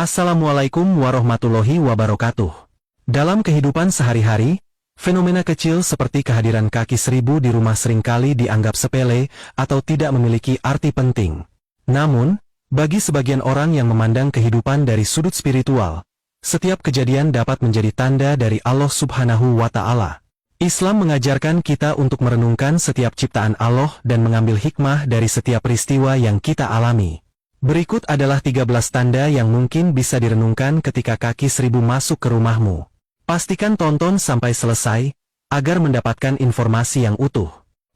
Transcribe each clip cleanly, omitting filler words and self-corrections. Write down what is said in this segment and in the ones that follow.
Assalamualaikum warahmatullahi wabarakatuh. Dalam kehidupan sehari-hari, fenomena kecil seperti kehadiran kaki seribu di rumah seringkali dianggap sepele atau tidak memiliki arti penting. Namun, bagi sebagian orang yang memandang kehidupan dari sudut spiritual, setiap kejadian dapat menjadi tanda dari Allah Subhanahu wa Ta'ala. Islam mengajarkan kita untuk merenungkan setiap ciptaan Allah dan mengambil hikmah dari setiap peristiwa yang kita alami. Berikut adalah 13 tanda yang mungkin bisa direnungkan ketika kaki seribu masuk ke rumahmu. Pastikan tonton sampai selesai, agar mendapatkan informasi yang utuh.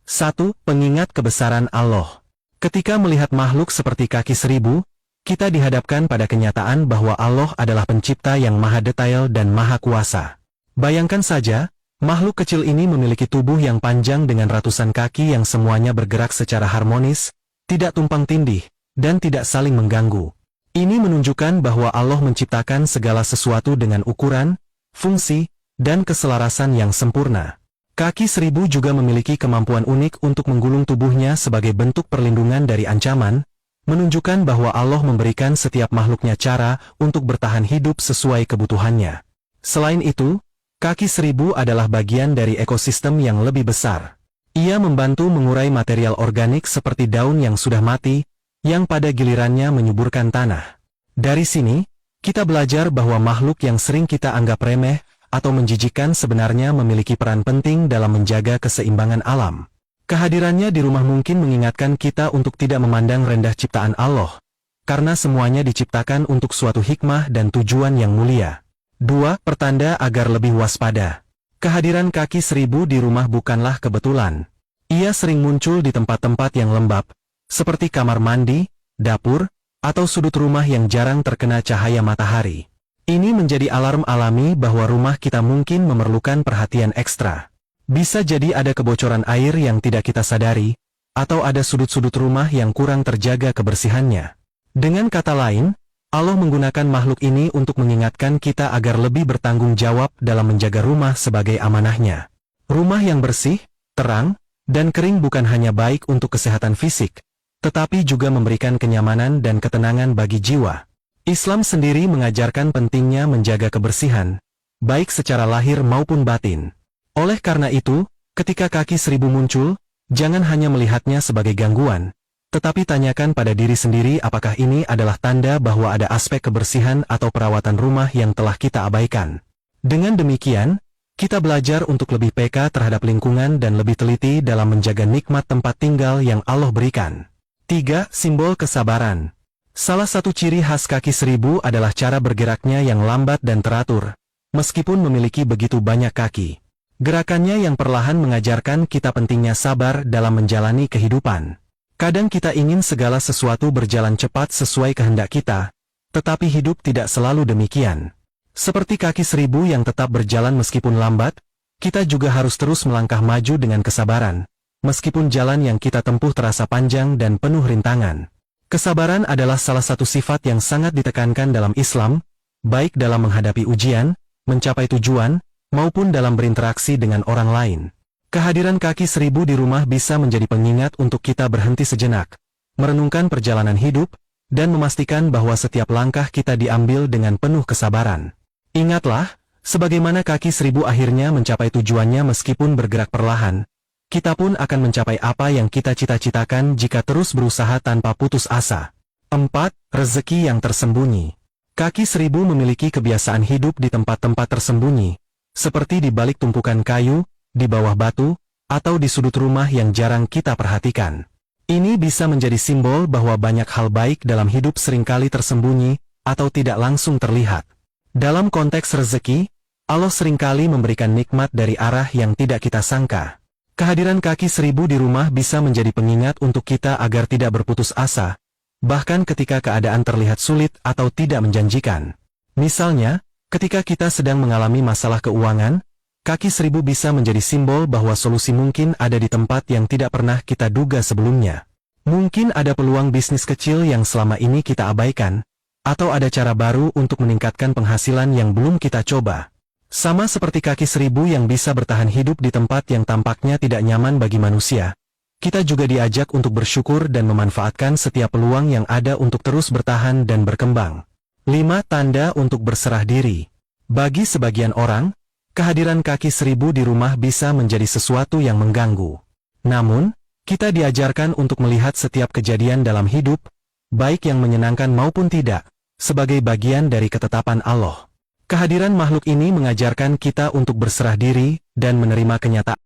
1. Pengingat kebesaran Allah. Ketika melihat makhluk seperti kaki seribu, kita dihadapkan pada kenyataan bahwa Allah adalah pencipta yang maha detail dan maha kuasa. Bayangkan saja, makhluk kecil ini memiliki tubuh yang panjang dengan ratusan kaki yang semuanya bergerak secara harmonis, tidak tumpang tindih, dan tidak saling mengganggu. Ini menunjukkan bahwa Allah menciptakan segala sesuatu dengan ukuran, fungsi, dan keselarasan yang sempurna. Kaki seribu juga memiliki kemampuan unik untuk menggulung tubuhnya sebagai bentuk perlindungan dari ancaman, menunjukkan bahwa Allah memberikan setiap makhluknya cara untuk bertahan hidup sesuai kebutuhannya. Selain itu, kaki seribu adalah bagian dari ekosistem yang lebih besar. Ia membantu mengurai material organik seperti daun yang sudah mati, yang pada gilirannya menyuburkan tanah. Dari sini, kita belajar bahwa makhluk yang sering kita anggap remeh atau menjijikkan sebenarnya memiliki peran penting dalam menjaga keseimbangan alam. Kehadirannya di rumah mungkin mengingatkan kita untuk tidak memandang rendah ciptaan Allah, karena semuanya diciptakan untuk suatu hikmah dan tujuan yang mulia. 2. Pertanda agar lebih waspada. Kehadiran kaki seribu di rumah bukanlah kebetulan. Ia sering muncul di tempat-tempat yang lembab, seperti kamar mandi, dapur, atau sudut rumah yang jarang terkena cahaya matahari. Ini menjadi alarm alami bahwa rumah kita mungkin memerlukan perhatian ekstra. Bisa jadi ada kebocoran air yang tidak kita sadari, atau ada sudut-sudut rumah yang kurang terjaga kebersihannya. Dengan kata lain, Allah menggunakan makhluk ini untuk mengingatkan kita agar lebih bertanggung jawab dalam menjaga rumah sebagai amanahnya. Rumah yang bersih, terang, dan kering bukan hanya baik untuk kesehatan fisik, tetapi juga memberikan kenyamanan dan ketenangan bagi jiwa. Islam sendiri mengajarkan pentingnya menjaga kebersihan, baik secara lahir maupun batin. Oleh karena itu, ketika kaki seribu muncul, jangan hanya melihatnya sebagai gangguan, tetapi tanyakan pada diri sendiri apakah ini adalah tanda bahwa ada aspek kebersihan atau perawatan rumah yang telah kita abaikan. Dengan demikian, kita belajar untuk lebih peka terhadap lingkungan dan lebih teliti dalam menjaga nikmat tempat tinggal yang Allah berikan. 3. Simbol kesabaran. Salah satu ciri khas kaki seribu adalah cara bergeraknya yang lambat dan teratur, meskipun memiliki begitu banyak kaki. Gerakannya yang perlahan mengajarkan kita pentingnya sabar dalam menjalani kehidupan. Kadang kita ingin segala sesuatu berjalan cepat sesuai kehendak kita, tetapi hidup tidak selalu demikian. Seperti kaki seribu yang tetap berjalan meskipun lambat, kita juga harus terus melangkah maju dengan kesabaran, meskipun jalan yang kita tempuh terasa panjang dan penuh rintangan. Kesabaran adalah salah satu sifat yang sangat ditekankan dalam Islam, baik dalam menghadapi ujian, mencapai tujuan, maupun dalam berinteraksi dengan orang lain. Kehadiran kaki seribu di rumah bisa menjadi pengingat untuk kita berhenti sejenak, merenungkan perjalanan hidup, dan memastikan bahwa setiap langkah kita diambil dengan penuh kesabaran. Ingatlah, sebagaimana kaki seribu akhirnya mencapai tujuannya meskipun bergerak perlahan, kita pun akan mencapai apa yang kita cita-citakan jika terus berusaha tanpa putus asa. 4. Rezeki yang tersembunyi. Kaki seribu memiliki kebiasaan hidup di tempat-tempat tersembunyi, seperti di balik tumpukan kayu, di bawah batu, atau di sudut rumah yang jarang kita perhatikan. Ini bisa menjadi simbol bahwa banyak hal baik dalam hidup seringkali tersembunyi, atau tidak langsung terlihat. Dalam konteks rezeki, Allah seringkali memberikan nikmat dari arah yang tidak kita sangka. Kehadiran kaki seribu di rumah bisa menjadi pengingat untuk kita agar tidak berputus asa, bahkan ketika keadaan terlihat sulit atau tidak menjanjikan. Misalnya, ketika kita sedang mengalami masalah keuangan, kaki seribu bisa menjadi simbol bahwa solusi mungkin ada di tempat yang tidak pernah kita duga sebelumnya. Mungkin ada peluang bisnis kecil yang selama ini kita abaikan, atau ada cara baru untuk meningkatkan penghasilan yang belum kita coba. Sama seperti kaki seribu yang bisa bertahan hidup di tempat yang tampaknya tidak nyaman bagi manusia, kita juga diajak untuk bersyukur dan memanfaatkan setiap peluang yang ada untuk terus bertahan dan berkembang. 5 tanda untuk berserah diri. Bagi sebagian orang, kehadiran kaki seribu di rumah bisa menjadi sesuatu yang mengganggu. Namun, kita diajarkan untuk melihat setiap kejadian dalam hidup, baik yang menyenangkan maupun tidak, sebagai bagian dari ketetapan Allah. Kehadiran makhluk ini mengajarkan kita untuk berserah diri dan menerima kenyataan